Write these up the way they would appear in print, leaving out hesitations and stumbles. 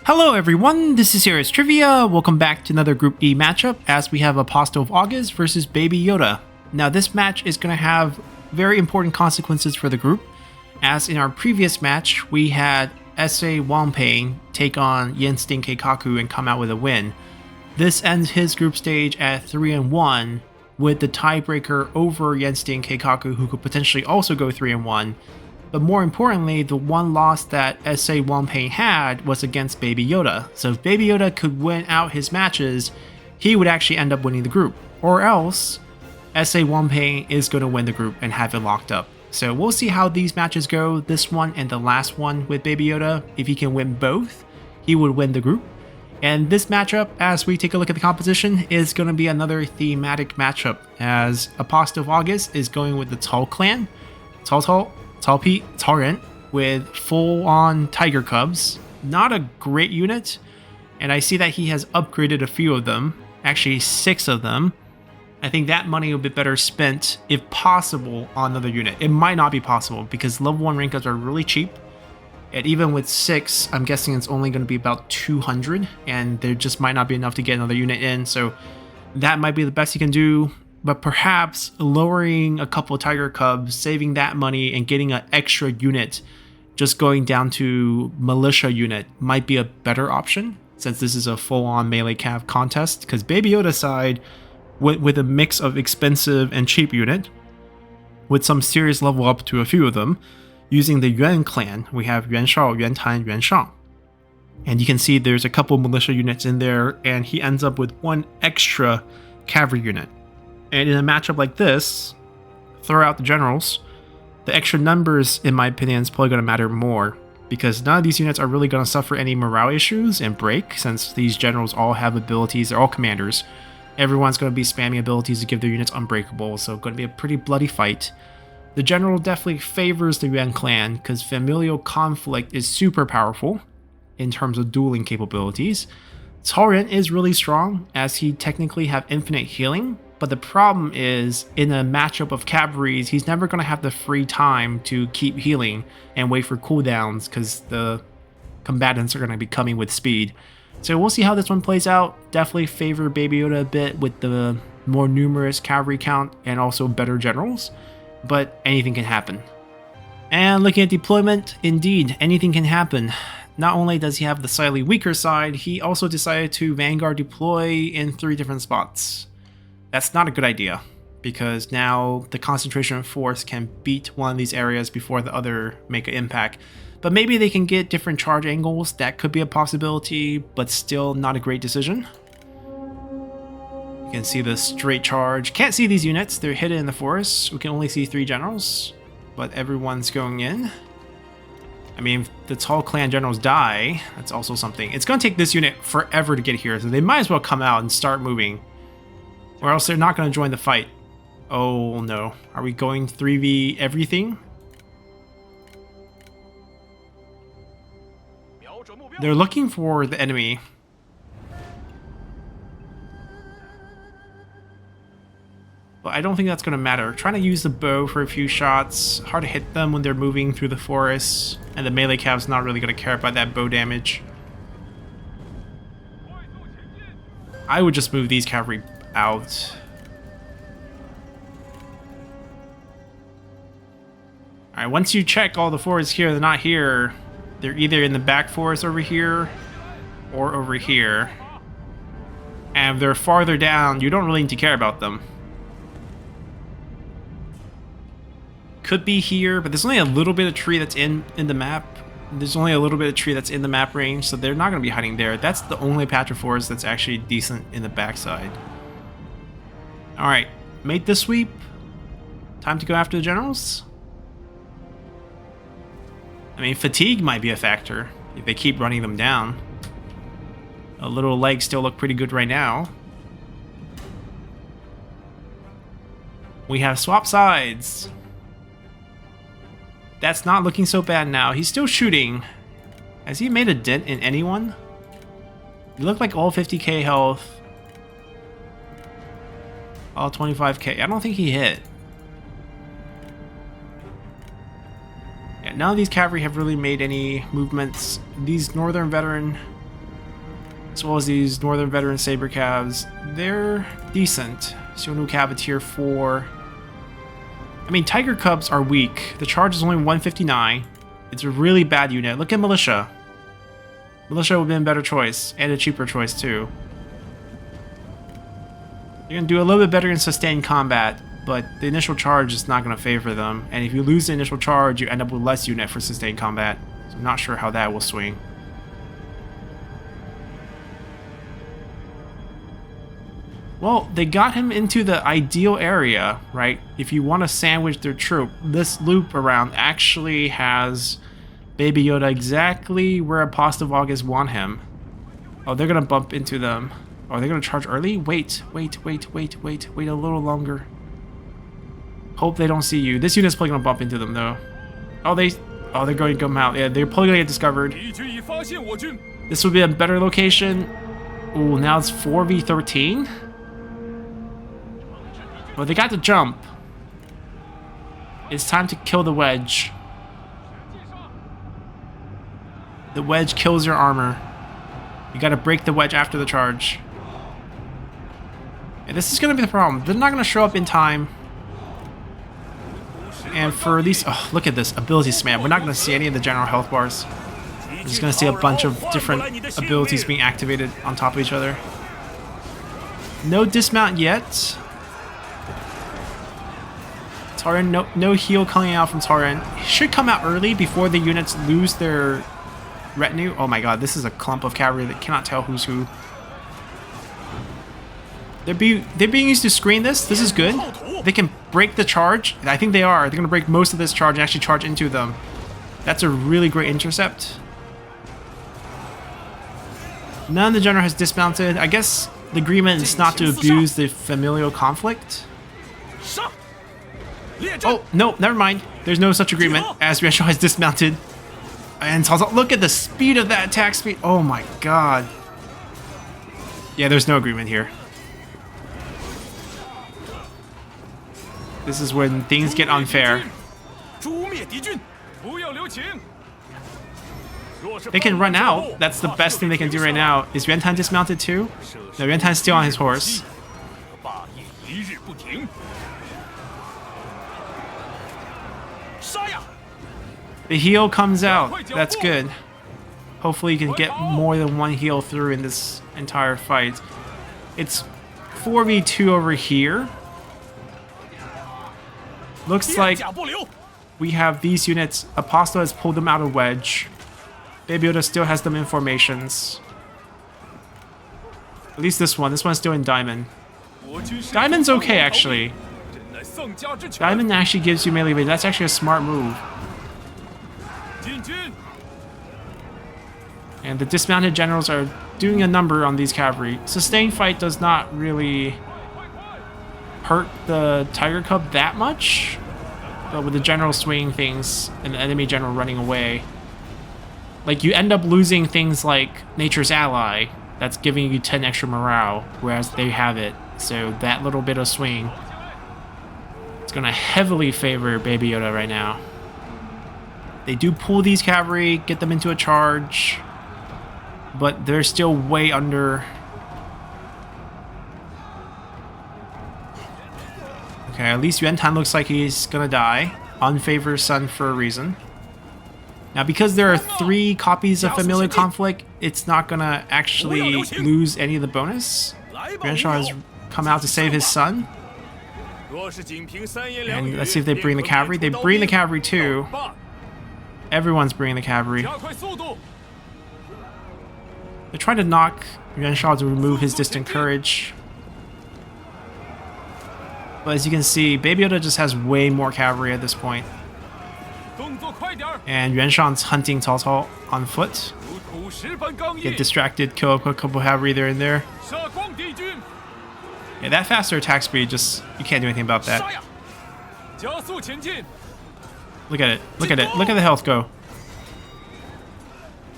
Hello everyone, this is Serious Trivia. Welcome back to another Group E matchup as we have Apostle of August versus Baby Yoda. Now this match is going to have very important consequences for the group, as in our previous match we had S.A. Wampei take on Yensting Keikaku and come out with a win. This ends his group stage at 3-1 with the tiebreaker over Yensting Keikaku, who could potentially also go 3-1. But more importantly, the one loss that S.A. Wampei had was against Baby Yoda. So if Baby Yoda could win out his matches, he would actually end up winning the group. Or else, S.A. Wampei is going to win the group and have it locked up. So we'll see how these matches go, this one and the last one with Baby Yoda. If he can win both, he would win the group. And this matchup, as we take a look at the composition, is going to be another thematic matchup, as Apostle of August is going with the Cao clan. Cao Pi, Cao Ren, with full-on tiger cubs. Not a great unit, and I see that he has upgraded a few of them, actually 6 of them. I think that money would be better spent, if possible, on another unit. It might not be possible, because level 1 rank ups are really cheap, and even with 6, I'm guessing it's only going to be about 200, and there just might not be enough to get another unit in, so that might be the best you can do. But perhaps lowering a couple of tiger cubs, saving that money, and getting an extra unit, just going down to militia unit, might be a better option, since this is a full-on melee cav contest. Because Baby Yoda side went with a mix of expensive and cheap unit, with some serious level up to a few of them. Using the Yuan clan, we have Yuan Shao, Yuan Tan, Yuan Shang. And you can see there's a couple militia units in there, and he ends up with 1 extra cavalry unit. And in a matchup like this, throw out the generals. The extra numbers, in my opinion, is probably going to matter more, because none of these units are really going to suffer any morale issues and break, since these generals all have abilities. They're all commanders. Everyone's going to be spamming abilities to give their units unbreakable, so it's going to be a pretty bloody fight. The general definitely favors the Yuan clan, because familial conflict is super powerful in terms of dueling capabilities. Cao Ren is really strong, as he technically have infinite healing. But the problem is, in a matchup of cavalries, he's never going to have the free time to keep healing and wait for cooldowns, because the combatants are going to be coming with speed. So we'll see how this one plays out. Definitely favor Baby Yoda a bit with the more numerous cavalry count and also better generals, but anything can happen. And looking at deployment, indeed, anything can happen. Not only does he have the slightly weaker side, he also decided to Vanguard deploy in 3 different spots. That's not a good idea, because now the concentration of force can beat one of these areas before the other make an impact. But maybe they can get different charge angles. That could be a possibility, but still not a great decision. You can see the straight charge. Can't see these units. They're hidden in the forest. We can only see 3 generals, but everyone's going in. I mean, if the Cao clan generals die, that's also something. It's going to take this unit forever to get here, so they might as well come out and start moving. Or else they're not going to join the fight. Oh no. Are we going 3v everything? They're looking for the enemy. But I don't think that's going to matter. Trying to use the bow for a few shots. Hard to hit them when they're moving through the forest. And the melee cav's not really going to care about that bow damage. I would just move these cavalry out. Alright, once you check all the forests here, they're not here. They're either in the back forest over here or over here. And if they're farther down, you don't really need to care about them. Could be here, but there's only a little bit of tree that's in the map. There's only a little bit of tree that's in the map range, so they're not going to be hiding there. That's the only patch of forest that's actually decent in the backside. Alright, made the sweep. Time to go after the generals. I mean, fatigue might be a factor if they keep running them down. A little legs still look pretty good right now. We have swap sides. That's not looking so bad now. He's still shooting. Has he made a dent in anyone? You look like all 50k health. All 25k. I don't think he hit. Yeah, none of these cavalry have really made any movements. These northern veteran as well as these Northern Veteran Saber Cavs. They're decent. Xiongnu Cav a tier 4. I mean, Tiger Cubs are weak. The charge is only 159. It's a really bad unit. Look at Militia. Militia would have been a better choice, and a cheaper choice too. You're going to do a little bit better in sustained combat, but the initial charge is not going to favor them. And if you lose the initial charge, you end up with less unit for sustained combat. So I'm not sure how that will swing. Well, they got him into the ideal area, right? If you want to sandwich their troop, this loop around actually has Baby Yoda exactly where Apostle of August want him. Oh, they're going to bump into them. Oh, are they going to charge early? Wait a little longer. Hope they don't see you. This unit's probably going to bump into them, though. Oh, they're going to come out. Yeah, they're probably going to get discovered. This would be a better location. Ooh, now it's 4v13. But they got the jump. It's time to kill the wedge. The wedge kills your armor. You gotta break the wedge after the charge. And this is gonna be the problem. They're not gonna show up in time. And for these, oh, look at this ability spam. We're not gonna see any of the general health bars. We're just gonna see a bunch of different abilities being activated on top of each other. No dismount yet. Tauren, no heal coming out from Tauren. Should come out early before the units lose their retinue. Oh my god, this is a clump of cavalry that cannot tell who's who. They're being used to screen this. This is good. They can break the charge. I think they are. They're going to break most of this charge and actually charge into them. That's a really great intercept. None of the general has dismounted. I guess the agreement is not to abuse the familial conflict. Oh, no, never mind. There's no such agreement as Yuan Shao has dismounted. And Cao Cao, look at the speed of that attack speed. Oh my god. Yeah, there's no agreement here. This is when things get unfair. They can run out. That's the best thing they can do right now. Is Yuan Tan dismounted too? No, Yuan Tan's still on his horse. The heal comes out. That's good. Hopefully you can get more than one heal through in this entire fight. It's 4v2 over here. Looks like we have these units. Apostle has pulled them out of wedge. Baby Yoda still has them in formations. At least this one. This one's still in diamond. Diamond's okay, actually. Diamond actually gives you melee range. That's actually a smart move. And the dismounted generals are doing a number on these cavalry. Sustained fight does not really hurt the Tiger Cub that much. But with the general swinging things and the enemy general running away, like, you end up losing things like Nature's Ally. That's giving you 10 extra morale, whereas they have it. So that little bit of swing, it's going to heavily favor Baby Yoda right now. They do pull these cavalry, get them into a charge, but they're still way under. Okay, at least Yuan Tan looks like he's gonna die. Unfavored son for a reason. Now, because there are 3 copies of Familiar Conflict, it's not gonna actually lose any of the bonus. Yuan Shao has come out to save his son. And let's see if they bring the cavalry. They bring the cavalry too. Everyone's bringing the cavalry. They're trying to knock Yuan Shao to remove his distant courage. But as you can see, Baby Yoda just has way more cavalry at this point. And Yuan Shao's hunting Cao Cao on foot. Get distracted, kill a couple cavalry there and there. Yeah, that faster attack speed, just, you can't do anything about that. Look at it, look at it, look at the health go.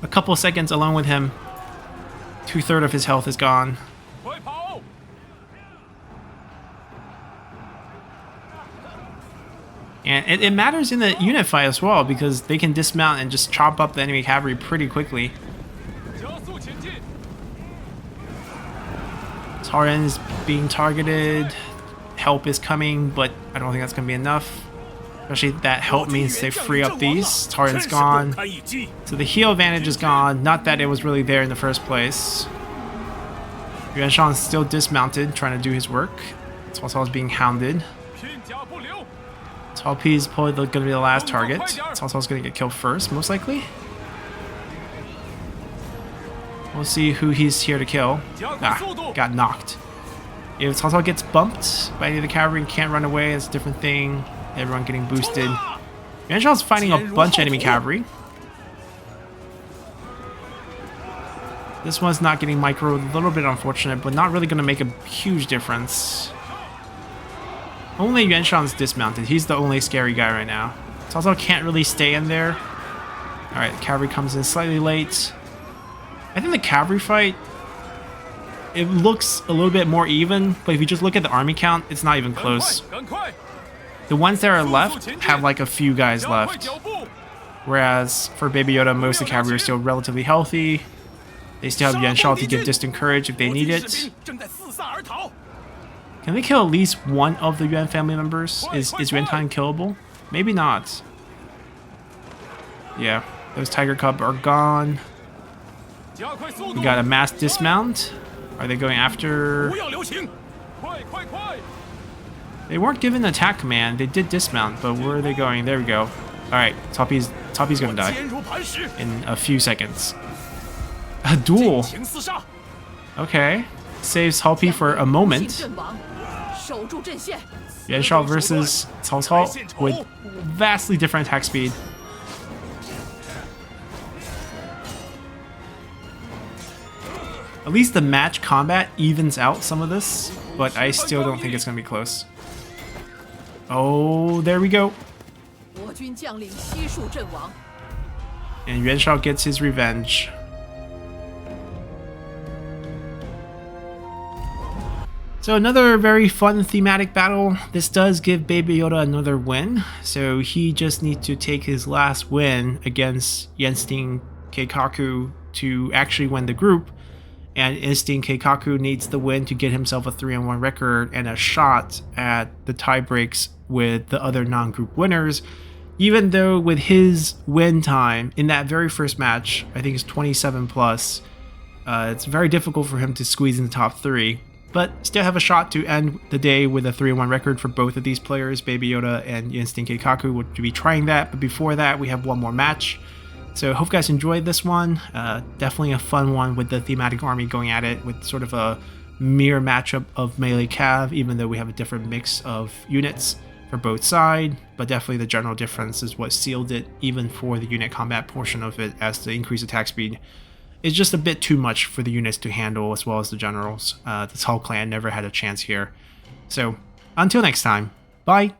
A couple of seconds alone with him, 2/3 of his health is gone. And it matters in the unit fight as well, because they can dismount and just chop up the enemy cavalry pretty quickly. Taren is being targeted. Help is coming, but I don't think that's going to be enough. Especially that help means they free up these. Taren's gone. So the heal advantage is gone. Not that it was really there in the first place. Yuan Shang's still dismounted, trying to do his work. Cao Cao is being hounded. Cao Pi is probably going to be the last target. Cao Cao is going to get killed first, most likely. We'll see who he's here to kill. Ah, got knocked. If Cao Cao gets bumped by any of the cavalry and can't run away, it's a different thing. Everyone getting boosted. Yuan Shao's fighting a bunch of enemy cavalry. This one's not getting microed, a little bit unfortunate, but not really going to make a huge difference. Only Yuan Shan's dismounted. He's the only scary guy right now. Cao Cao can't really stay in there. Alright, the cavalry comes in slightly late. I think the cavalry fight, it looks a little bit more even, but if you just look at the army count, it's not even close. The ones that are left have like a few guys left. Whereas for Baby Yoda, most of the cavalry are still relatively healthy. They still have Yuan Shao to give distant courage if they need it. Can they kill at least one of the Yuan family members? Is Yuan Tan killable? Maybe not. Yeah, those Tiger Cub are gone. We got a mass dismount. Are they going after... They weren't given an attack command. They did dismount, but where are they going? There we go. Alright, Cao Pi's gonna die in a few seconds. A duel. Okay. Saves Cao Pi for a moment. Yuan Shao versus Cao Cao with vastly different attack speed. At least the match combat evens out some of this, but I still don't think it's gonna be close. Oh, there we go. And Yuan Shao gets his revenge. So another very fun thematic battle. This does give Baby Yoda another win. So he just needs to take his last win against Instinct Keikaku to actually win the group. And Instinct Keikaku needs the win to get himself a 3-1 record and a shot at the tie breaks with the other non-group winners. Even though with his win time in that very first match, I think it's 27 plus, it's very difficult for him to squeeze in the top 3. But still have a shot to end the day with a 3-1 record for both of these players. Baby Yoda and Instinct Keikaku would be trying that, but before that we have one more match. So hope you guys enjoyed this one. Definitely a fun one with the thematic army going at it with sort of a mirror matchup of melee cav, even though we have a different mix of units for both sides. But definitely the general difference is what sealed it, even for the unit combat portion of it, as the increased attack speed is just a bit too much for the units to handle, as well as the generals. The Cao clan never had a chance here. So until next time, bye!